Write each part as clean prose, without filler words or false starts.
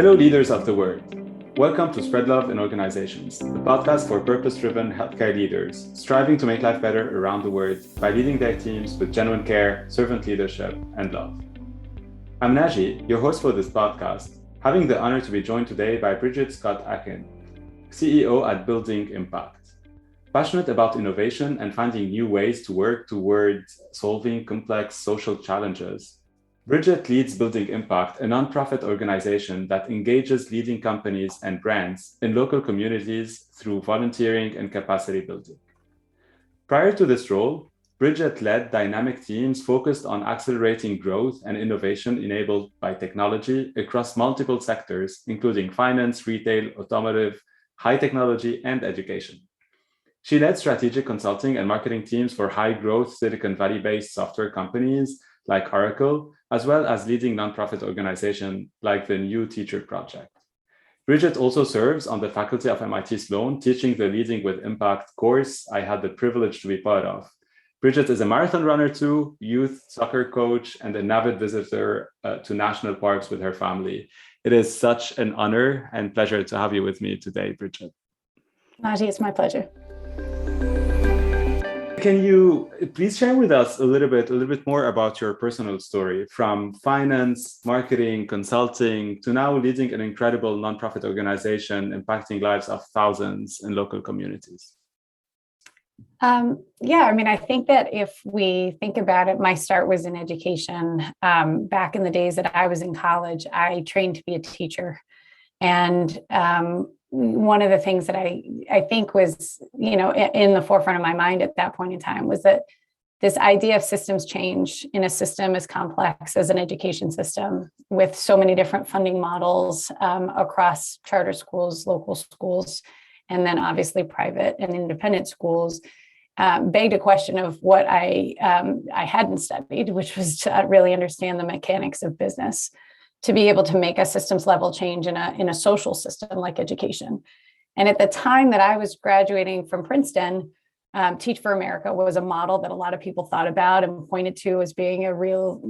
Hello, leaders of the world. Welcome to Spread Love in Organizations, the podcast for purpose-driven healthcare leaders striving to make life better around the world by leading their teams with genuine care, servant leadership, and love. I'm Naji, your host for this podcast, having the honor to be joined today by Bridget Akinc, CEO at Building Impact. Passionate about innovation and finding new ways to work towards solving complex social challenges, Bridget leads Building Impact, a nonprofit organization that engages leading companies and brands in local communities through volunteering and capacity building. Prior to this role, Bridget led dynamic teams focused on accelerating growth and innovation enabled by technology across multiple sectors, including finance, retail, automotive, high technology, and education. She led strategic consulting and marketing teams for high-growth Silicon Valley-based software companies like Oracle, as well as leading nonprofit organizations like the New Teacher Project. Bridget also serves on the faculty of MIT Sloan, teaching the Leading with Impact course I had the privilege to be part of. Bridget is a marathon runner too, youth soccer coach, and an avid visitor to national parks with her family. It is such an honor and pleasure to have you with me today, Bridget. Naji, it's my pleasure. Can you please share with us a little bit more about your personal story from finance, marketing, consulting to now leading an incredible nonprofit organization impacting lives of thousands in local communities? I think that if we think about it, my start was in education. Back in the days that I was in college, I trained to be a teacher. And one of the things that I think was, in the forefront of my mind at that point in time was that this idea of systems change in a system as complex as an education system with so many different funding models across charter schools, local schools, and then obviously private and independent schools begged a question of what I hadn't studied, which was to really understand the mechanics of business, to be able to make a systems level change in a social system like education. And at the time that I was graduating from Princeton, Teach for America was a model that a lot of people thought about and pointed to as being a real,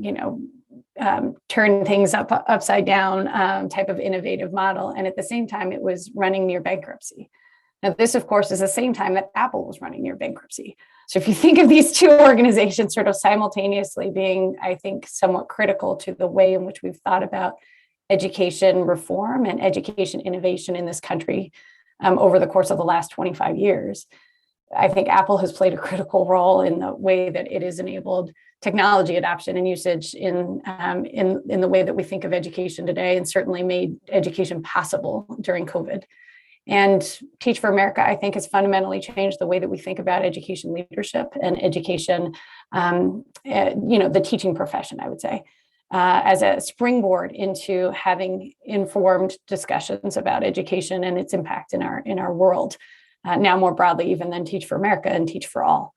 turn things upside down type of innovative model. And at the same time, it was running near bankruptcy. Now, this, of course, is the same time that Apple was running near bankruptcy. So if you think of these two organizations sort of simultaneously being, I think, somewhat critical to the way in which we've thought about education reform and education innovation in this country over the course of the last 25 years, I think Apple has played a critical role in the way that it has enabled technology adoption and usage in the way that we think of education today, and certainly made education possible during COVID. And Teach for America, I think, has fundamentally changed the way that we think about education leadership and education, the teaching profession, I would say, as a springboard into having informed discussions about education and its impact in our world, now more broadly even than Teach for America and Teach for All.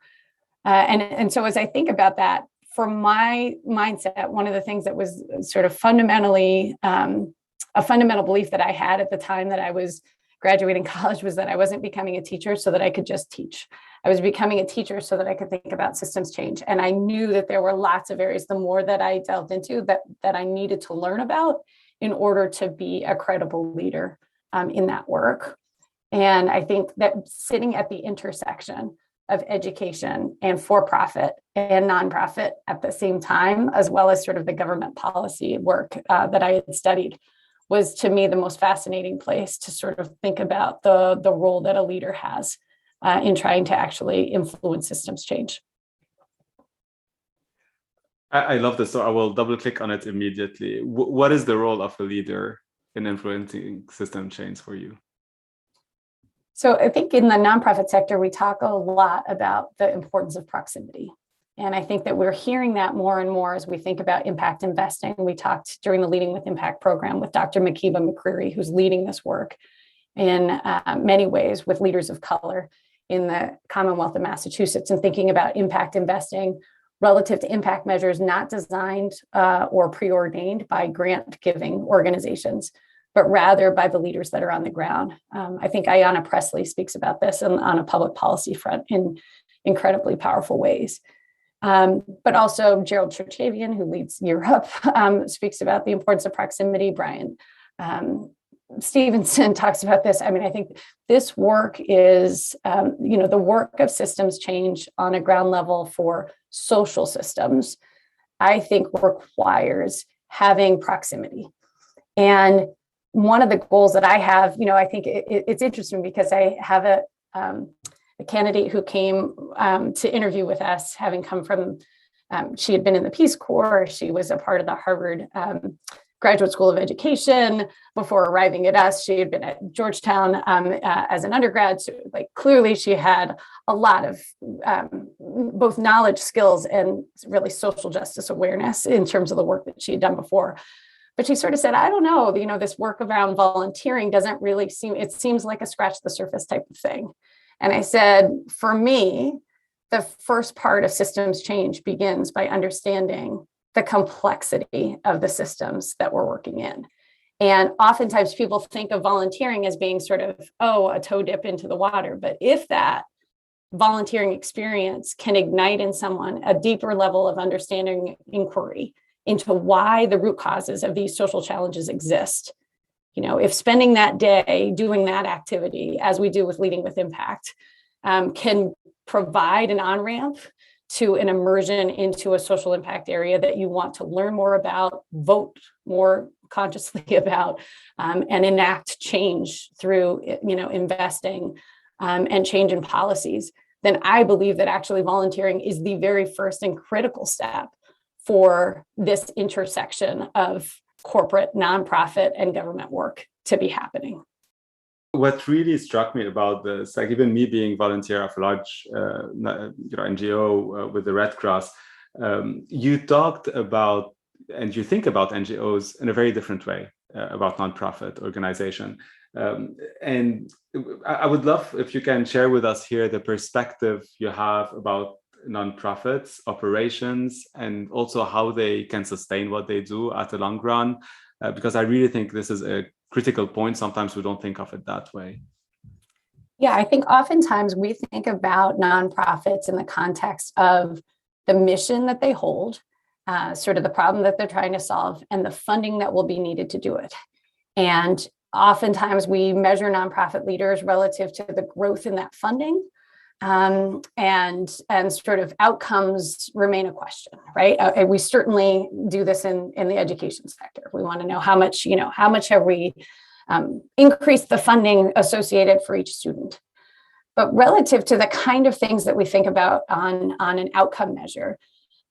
And so as I think about that, for my mindset, one of the things that was sort of fundamentally a fundamental belief that I had at the time that I was graduating college was that I wasn't becoming a teacher so that I could just teach. I was becoming a teacher so that I could think about systems change. And I knew that there were lots of areas, the more that I delved into, that I needed to learn about in order to be a credible leader in that work. And I think that sitting at the intersection of education and for-profit and nonprofit at the same time, as well as sort of the government policy work that I had studied, was to me the most fascinating place to sort of think about the role that a leader has in trying to actually influence systems change. I love this, so I will double click on it immediately. What is the role of a leader in influencing system change for you? So I think in the nonprofit sector, we talk a lot about the importance of proximity. And I think that we're hearing that more and more as we think about impact investing. We talked during the Leading with Impact program with Dr. Makiba McCreary, who's leading this work in many ways with leaders of color in the Commonwealth of Massachusetts, and thinking about impact investing relative to impact measures not designed or preordained by grant-giving organizations, but rather by the leaders that are on the ground. I think Ayanna Pressley speaks about this on a public policy front in incredibly powerful ways. But also Gerald Cherchavian, who leads Europe, speaks about the importance of proximity. Brian Stevenson talks about this. I mean, I think this work is, the work of systems change on a ground level for social systems, I think requires having proximity. And one of the goals that I have, I think it's interesting because I have a candidate who came to interview with us, having come from, she had been in the Peace Corps. She was a part of the Harvard Graduate School of Education. Before arriving at us, she had been at Georgetown as an undergrad. So, clearly she had a lot of both knowledge, skills, and really social justice awareness in terms of the work that she had done before. But she sort of said, I don't know, this work around volunteering doesn't really it seems like a scratch the surface type of thing. And I said, for me, the first part of systems change begins by understanding the complexity of the systems that we're working in. And oftentimes people think of volunteering as being sort of, a toe dip into the water. But if that volunteering experience can ignite in someone a deeper level of understanding, inquiry into why the root causes of these social challenges exist, if spending that day doing that activity, as we do with Leading with Impact, can provide an on-ramp to an immersion into a social impact area that you want to learn more about, vote more consciously about, and enact change through, investing and change in policies, then I believe that actually volunteering is the very first and critical step for this intersection of corporate, nonprofit, and government work to be happening. What really struck me about this, even me being volunteer of a large NGO with the Red Cross, you talked about and you think about NGOs in a very different way about nonprofit organization. And I would love if you can share with us here the perspective you have about nonprofits, operations, and also how they can sustain what they do at the long run, because I really think this is a critical point. Sometimes we don't think of it that way. Yeah, I think oftentimes we think about nonprofits in the context of the mission that they hold, sort of the problem that they're trying to solve, and the funding that will be needed to do it. And oftentimes we measure nonprofit leaders relative to the growth in that funding. And sort of outcomes remain a question, right? And we certainly do this in the education sector. We want to know how much have we increased the funding associated for each student. But relative to the kind of things that we think about on an outcome measure,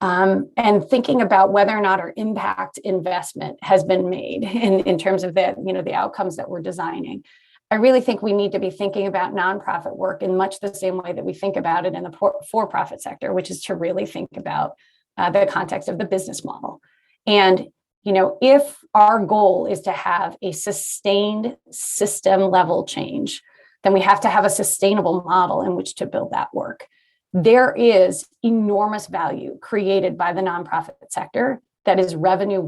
and thinking about whether or not our impact investment has been made in terms of the outcomes that we're designing, I really think we need to be thinking about nonprofit work in much the same way that we think about it in the for-profit sector, which is to really think about the context of the business model. And, if our goal is to have a sustained system level change, then we have to have a sustainable model in which to build that work. There is enormous value created by the nonprofit sector that is revenue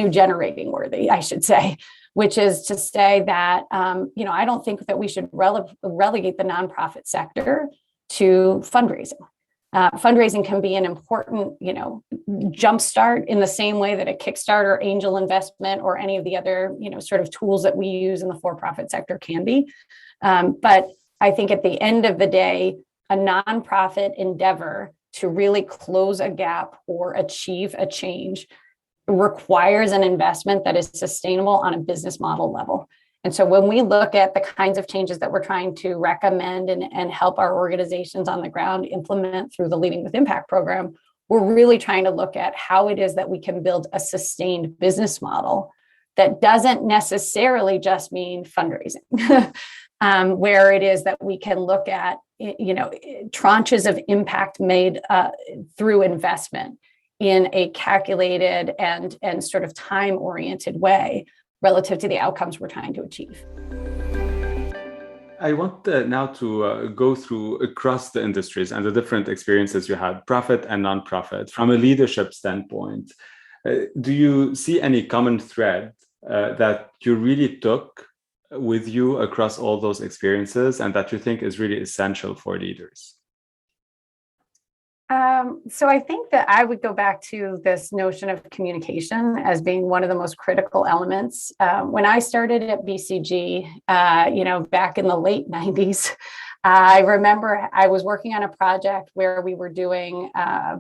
generating worthy, I should say, which is to say that, I don't think that we should relegate the nonprofit sector to fundraising. Fundraising can be an important, jumpstart in the same way that a Kickstarter or angel investment or any of the other, sort of tools that we use in the for-profit sector can be. But I think at the end of the day, a nonprofit endeavor to really close a gap or achieve a change requires an investment that is sustainable on a business model level. And so when we look at the kinds of changes that we're trying to recommend and help our organizations on the ground implement through the Leading with Impact program, we're really trying to look at how it is that we can build a sustained business model that doesn't necessarily just mean fundraising, where it is that we can look at, tranches of impact made through investment in a calculated and sort of time-oriented way relative to the outcomes we're trying to achieve. I want now to go through across the industries and the different experiences you had, profit and nonprofit, from a leadership standpoint. Do you see any common thread that you really took with you across all those experiences and that you think is really essential for leaders? So I think that I would go back to this notion of communication as being one of the most critical elements. When I started at BCG, back in the late 90s, I remember I was working on a project where we were doing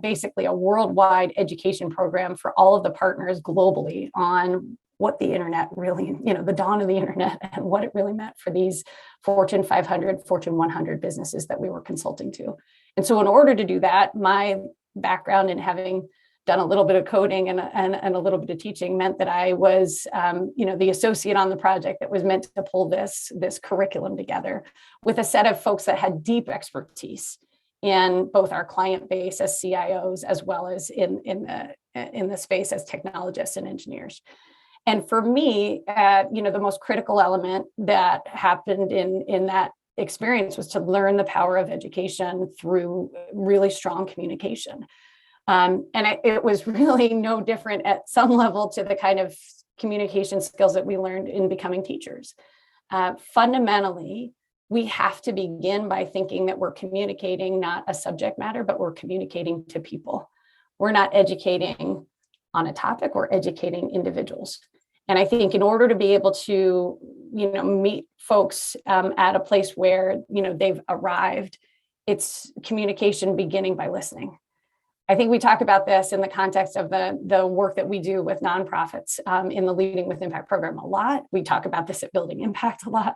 basically a worldwide education program for all of the partners globally on what the internet really, the dawn of the internet and what it really meant for these Fortune 500, Fortune 100 businesses that we were consulting to. And so in order to do that, my background in having done a little bit of coding and a little bit of teaching meant that I was, the associate on the project that was meant to pull this curriculum together with a set of folks that had deep expertise in both our client base as CIOs, as well as in the space as technologists and engineers. And for me, the most critical element that happened in that experience was to learn the power of education through really strong communication. It was really no different at some level to the kind of communication skills that we learned in becoming teachers. Fundamentally, we have to begin by thinking that we're communicating not a subject matter, but we're communicating to people. We're not educating on a topic, we're educating individuals. And I think in order to be able to, meet folks at a place where, they've arrived, it's communication beginning by listening. I think we talk about this in the context of the work that we do with nonprofits in the Leading with Impact program a lot. We talk about this at Building Impact a lot.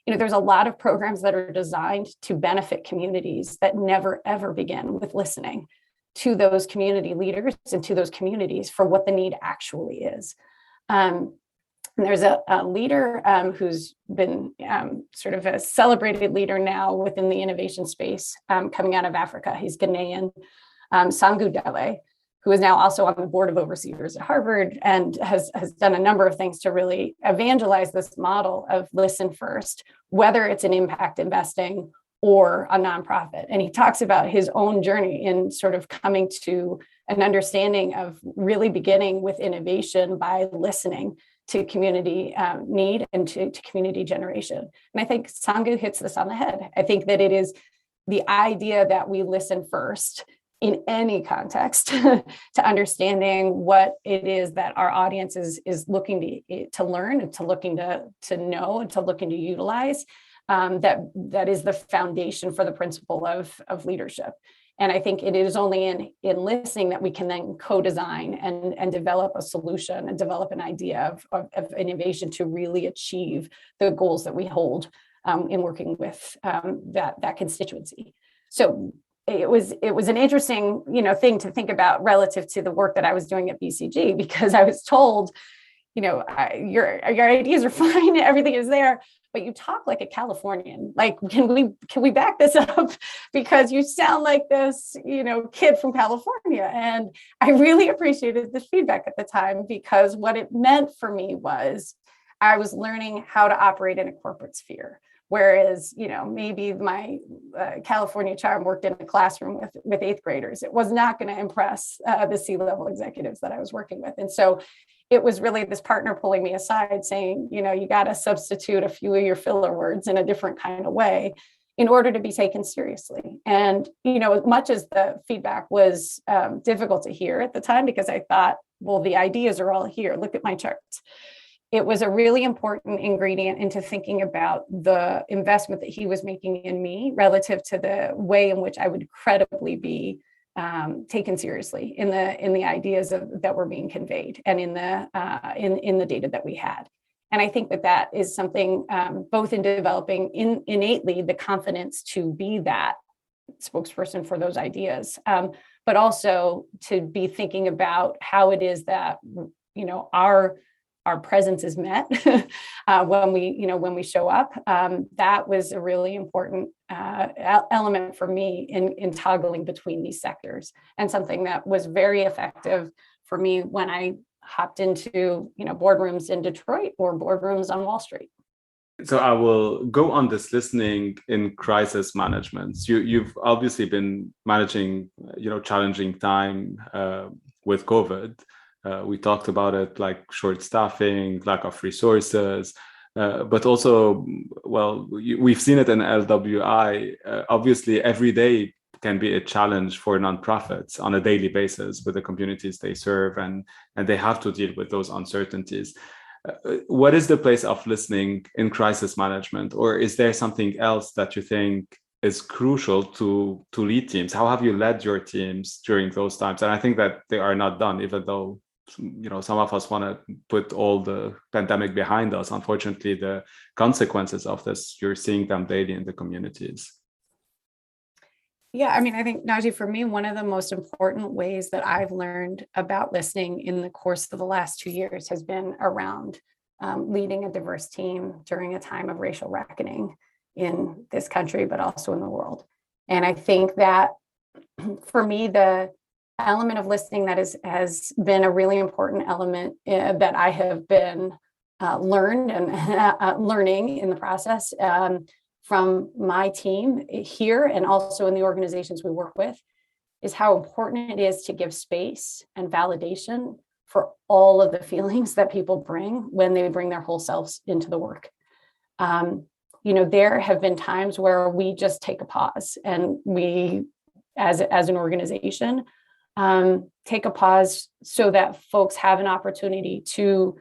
There's a lot of programs that are designed to benefit communities that never, ever begin with listening to those community leaders and to those communities for what the need actually is. And there's a leader who's been sort of a celebrated leader now within the innovation space coming out of Africa. He's Ghanaian, Sangu Dele, who is now also on the board of overseers at Harvard and has done a number of things to really evangelize this model of listen first, whether it's in impact investing or a nonprofit. And he talks about his own journey in sort of coming to an understanding of really beginning with innovation by listening to community need and to community generation. And I think Sangu hits this on the head. I think that it is the idea that we listen first in any context to understanding what it is that our audience is looking to learn and to looking to know and to looking to utilize. That is the foundation for the principle of leadership. And I think it is only in listening that we can then co-design and develop a solution and develop an idea of innovation to really achieve the goals that we hold in working with that constituency. So it was an interesting thing to think about relative to the work that I was doing at BCG, because I was told, your ideas are fine, everything is there, but you talk like a Californian. Like, can we back this up? Because you sound like this, kid from California. And I really appreciated the feedback at the time, because what it meant for me was I was learning how to operate in a corporate sphere. Whereas, maybe my California charm worked in a classroom with eighth graders. It was not going to impress the C-level executives that I was working with. And so it was really this partner pulling me aside saying, you got to substitute a few of your filler words in a different kind of way in order to be taken seriously. And, as much as the feedback was difficult to hear at the time, because I thought, well, the ideas are all here. Look at my charts. It was a really important ingredient into thinking about the investment that he was making in me relative to the way in which I would credibly be taken seriously in the ideas that were being conveyed and in the data that we had. And I think that is something both in developing innately the confidence to be that spokesperson for those ideas, but also to be thinking about how it is that our presence is met when we show up. That was a really important element for me in toggling between these sectors, and something that was very effective for me when I hopped into boardrooms in Detroit or boardrooms on Wall Street. So I will go on this listening in crisis management. You've obviously been managing challenging time with COVID. We talked about it, like short staffing, lack of resources, but also, we've seen it in LWI. Obviously, every day can be a challenge for nonprofits on a daily basis with the communities they serve, and they have to deal with those uncertainties. What is the place of listening in crisis management, or is there something else that you think is crucial to lead teams? How have you led your teams during those times? And I think that they are not done, even though some of us want to put all the pandemic behind us. Unfortunately, the consequences of this, you're seeing them daily in the communities. Yeah, I mean, I think, Naji, for me, one of the most important ways that I've learned about listening in the course of the last 2 years has been around leading a diverse team during a time of racial reckoning in this country, but also in the world. And I think that for me, the element of listening that has been a really important element that I have been learned and learning in the process from my team here and also in the organizations we work with is how important it is to give space and validation for all of the feelings that people bring when they bring their whole selves into the work. There have been times where we just take a pause and we, as an organization, take a pause so that folks have an opportunity to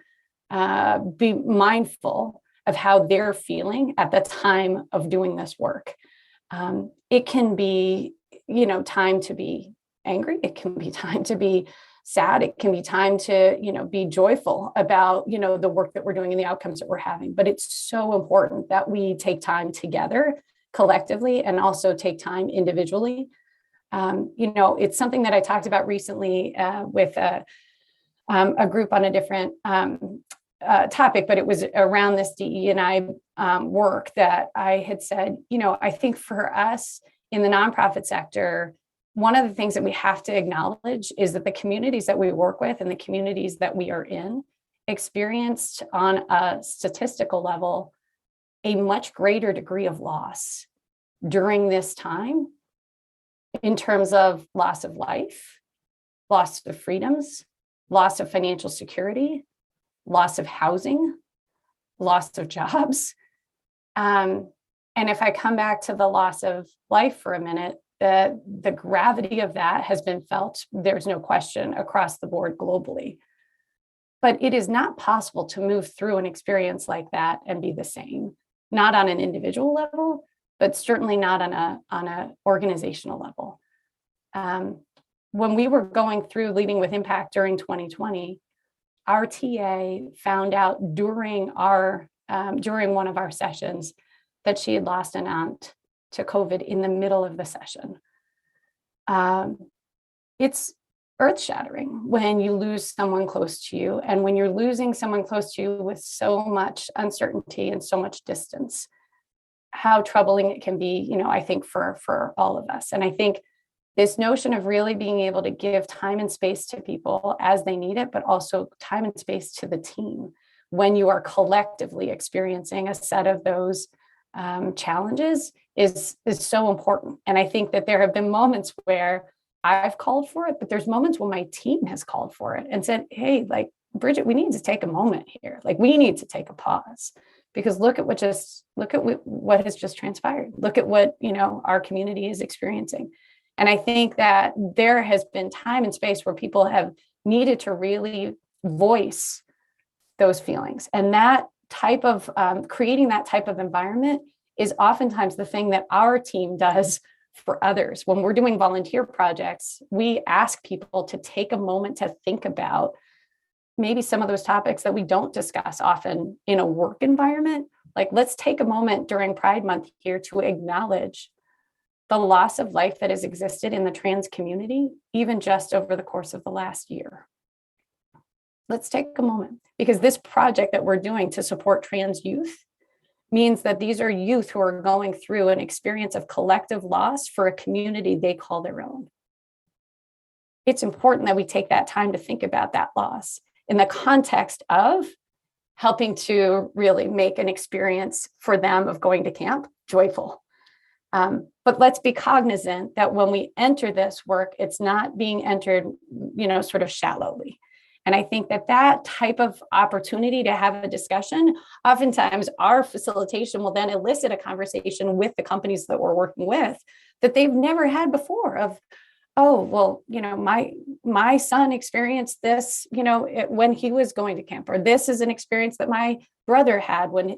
be mindful of how they're feeling at the time of doing this work. It can be, time to be angry. It can be time to be sad. It can be time to, be joyful about, the work that we're doing and the outcomes that we're having. But it's so important that we take time together collectively and also take time individually. It's something that I talked about recently with a group on a different topic, but it was around this DEI work that I had said, I think for us in the nonprofit sector, one of the things that we have to acknowledge is that the communities that we work with and the communities that we are in experienced on a statistical level a much greater degree of loss during this time in terms of loss of life, loss of freedoms, loss of financial security, loss of housing, loss of jobs. And if I come back to the loss of life for a minute, the gravity of that has been felt, there's no question, across the board globally. But it is not possible to move through an experience like that and be the same, not on an individual level, but certainly not on a organizational level. When we were going through Leading with Impact during 2020, our TA found out during one of our sessions that she had lost an aunt to COVID in the middle of the session. It's earth-shattering when you lose someone close to you, and when you're losing someone close to you with so much uncertainty and so much distance, how troubling it can be, I think for all of us. And I think this notion of really being able to give time and space to people as they need it, but also time and space to the team when you are collectively experiencing a set of those challenges is so important. And I think that there have been moments where I've called for it, but there's moments when my team has called for it and said, hey, Bridget, we need to take a moment here. We need to take a pause because look at what has just transpired. Look at what, our community is experiencing. And I think that there has been time and space where people have needed to really voice those feelings. And that type of creating that type of environment is oftentimes the thing that our team does for others. When we're doing volunteer projects, we ask people to take a moment to think about maybe some of those topics that we don't discuss often in a work environment. Let's take a moment during Pride Month here to acknowledge the loss of life that has existed in the trans community, even just over the course of the last year. Let's take a moment, because this project that we're doing to support trans youth means that these are youth who are going through an experience of collective loss for a community they call their own. It's important that we take that time to think about that loss in the context of helping to really make an experience for them of going to camp joyful. But let's be cognizant that when we enter this work, it's not being entered, sort of shallowly. And I think that type of opportunity to have a discussion, oftentimes our facilitation will then elicit a conversation with the companies that we're working with that they've never had before of, oh, well, my son experienced this, when he was going to camp, or this is an experience that my brother had when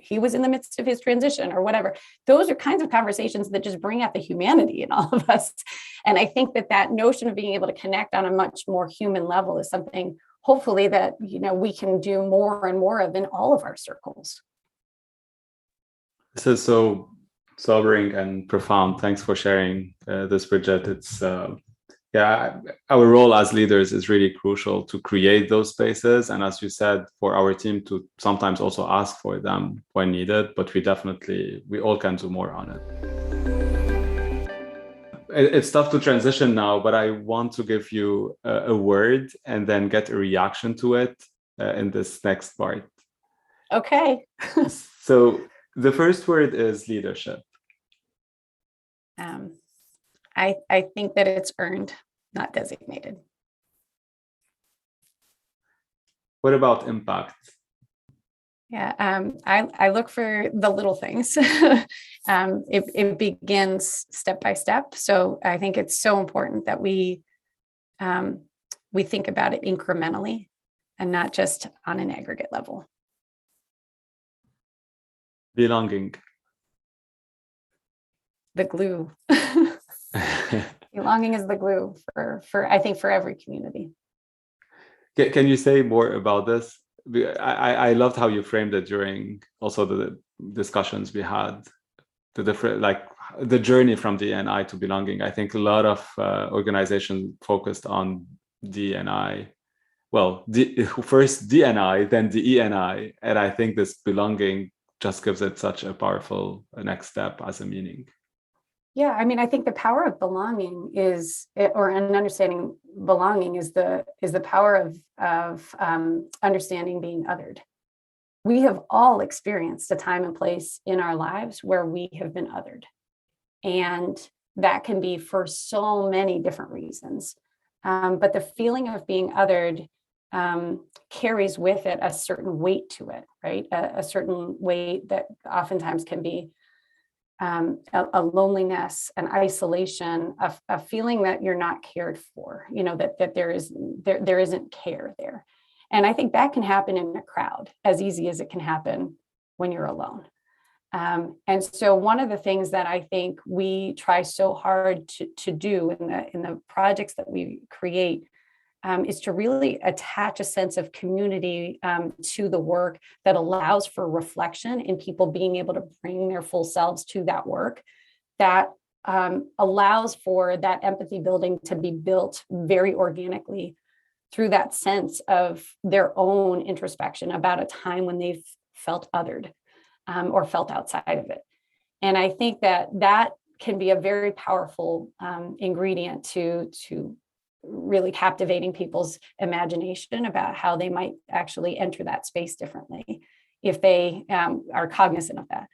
he was in the midst of his transition or whatever. Those are kinds of conversations that just bring out the humanity in all of us. And I think that notion of being able to connect on a much more human level is something, hopefully, that, we can do more and more of in all of our circles. This is so sobering and profound. Thanks for sharing this, Bridget. It's our role as leaders is really crucial to create those spaces, and as you said, for our team to sometimes also ask for them when needed. But we all can do more on it. It's tough to transition now, but I want to give you a word and then get a reaction to it in this next part. Okay. So the first word is leadership. I think that it's earned, not designated. What about impact? Yeah, I look for the little things. It begins step by step. So I think it's so important that we think about it incrementally and not just on an aggregate level. Belonging. The glue. Belonging is the glue for I think for every community. Can you say more about this? I loved how you framed it during also the discussions we had, the different, like the journey from D&I to belonging. I think a lot of organizations focused on D&I. Well, first D&I, then DE&I, and I think this belonging just gives it such a powerful next step as a meaning. Yeah, I mean, I think the power of belonging or an understanding belonging is the power of understanding being othered. We have all experienced a time and place in our lives where we have been othered, and that can be for so many different reasons. But the feeling of being othered carries with it a certain weight to it, right? A certain weight that oftentimes can be a loneliness, an isolation, a feeling that you're not cared for, that there isn't care there. And I think that can happen in a crowd as easy as it can happen when you're alone. And so one of the things that I think we try so hard to do in the projects that we create is to really attach a sense of community to the work that allows for reflection and people being able to bring their full selves to that work, that allows for that empathy building to be built very organically through that sense of their own introspection about a time when they've felt othered or felt outside of it. And I think that can be a very powerful ingredient to really captivating people's imagination about how they might actually enter that space differently if they are cognizant of that.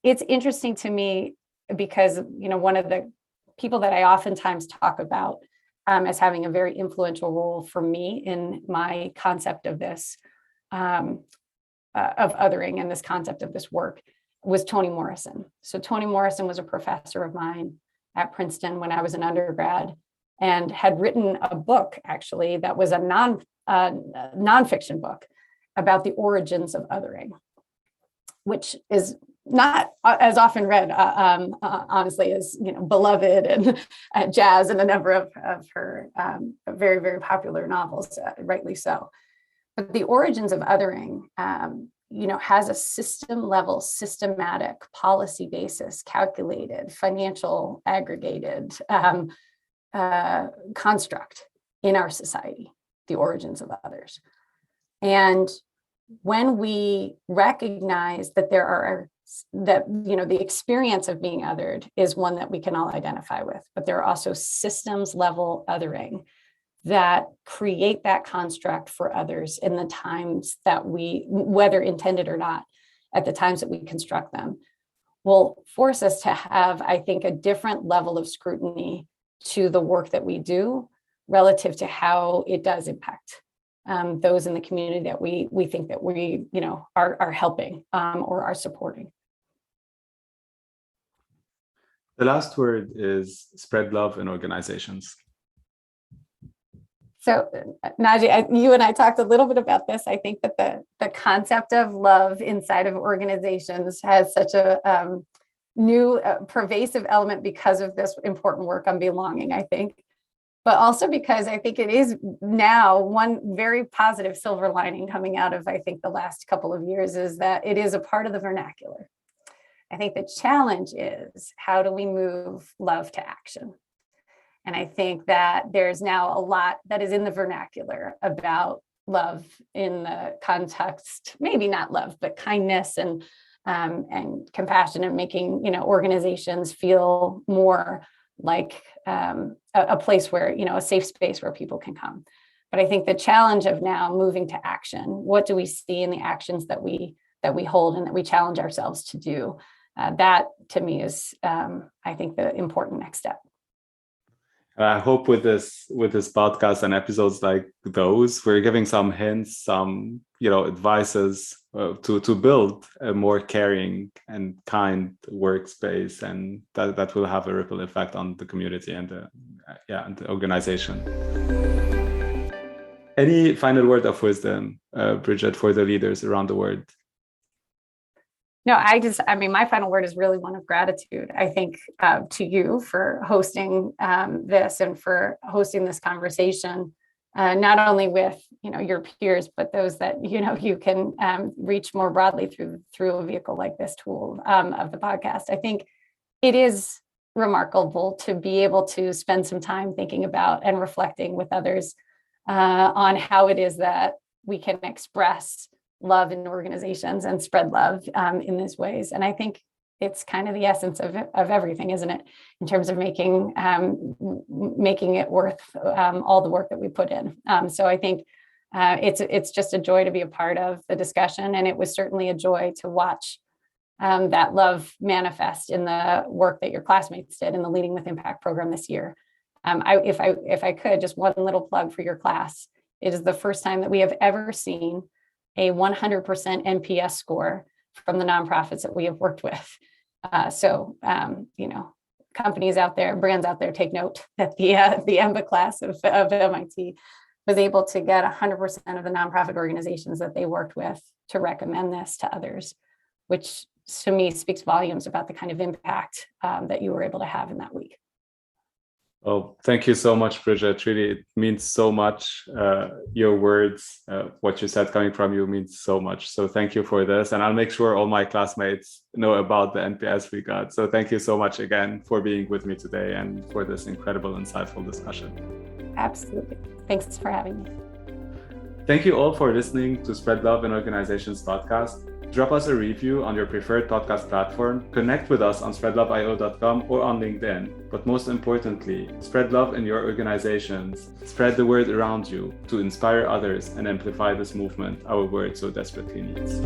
It's interesting to me because, one of the people that I oftentimes talk about as having a very influential role for me in my concept of this, of othering and this concept of this work was Toni Morrison. So Toni Morrison was a professor of mine at Princeton when I was an undergrad, and had written a book, actually, that was a nonfiction book about the origins of othering, which is not as often read, honestly, as Beloved and Jazz and a number of her very, very popular novels, rightly so. But the origins of othering, has a system-level, systematic policy basis, calculated, financial, aggregated construct in our society, the origins of others. And when we recognize that the experience of being othered is one that we can all identify with, but there are also systems level othering that create that construct for others in the times that we, whether intended or not, at the times that we construct them, will force us to have, I think, a different level of scrutiny to the work that we do relative to how it does impact those in the community that we think that we are helping or are supporting. The last word is spread love in organizations. So, Naji, you and I talked a little bit about this. I think that the concept of love inside of organizations has such a new pervasive element because of this important work on belonging, I think, but also because I think it is now one very positive silver lining coming out of, I think, the last couple of years is that it is a part of the vernacular. I think the challenge is, how do we move love to action? And I think that there's now a lot that is in the vernacular about love in the context, maybe not love, but kindness and compassion, and making organizations feel more like a place where, a safe space where people can come. But I think the challenge of now moving to action, what do we see in the actions that we hold and that we challenge ourselves to do? That to me is, I think, the important next step. I hope with this podcast and episodes like those, we're giving some hints, some advices to build a more caring and kind workspace, and that will have a ripple effect on the community and the organization. Any final word of wisdom, Bridget, for the leaders around the world? No, my final word is really one of gratitude. I think to you for hosting this and for hosting this conversation, not only with your peers, but those that you can reach more broadly through a vehicle like this tool of the podcast. I think it is remarkable to be able to spend some time thinking about and reflecting with others on how it is that we can express love in organizations and spread love in these ways. And I think it's kind of the essence of everything, isn't it? In terms of making it worth all the work that we put in. So I think it's just a joy to be a part of the discussion. And it was certainly a joy to watch that love manifest in the work that your classmates did in the Leading with Impact program this year. If I could, just one little plug for your class. It is the first time that we have ever seen a 100% NPS score from the nonprofits that we have worked with. So companies out there, brands out there, take note that the EMBA class of MIT was able to get 100% of the nonprofit organizations that they worked with to recommend this to others, which to me speaks volumes about the kind of impact that you were able to have in that week. Oh, thank you so much, Bridget. Really, it means so much. Your words, what you said coming from you means so much. So thank you for this. And I'll make sure all my classmates know about the NPS we got. So thank you so much again for being with me today and for this incredible, insightful discussion. Absolutely. Thanks for having me. Thank you all for listening to Spread Love in Organizations podcast. Drop us a review on your preferred podcast platform, connect with us on SpreadLoveIO.com or on LinkedIn. But most importantly, spread love in your organizations. Spread the word around you to inspire others and amplify this movement our world so desperately needs.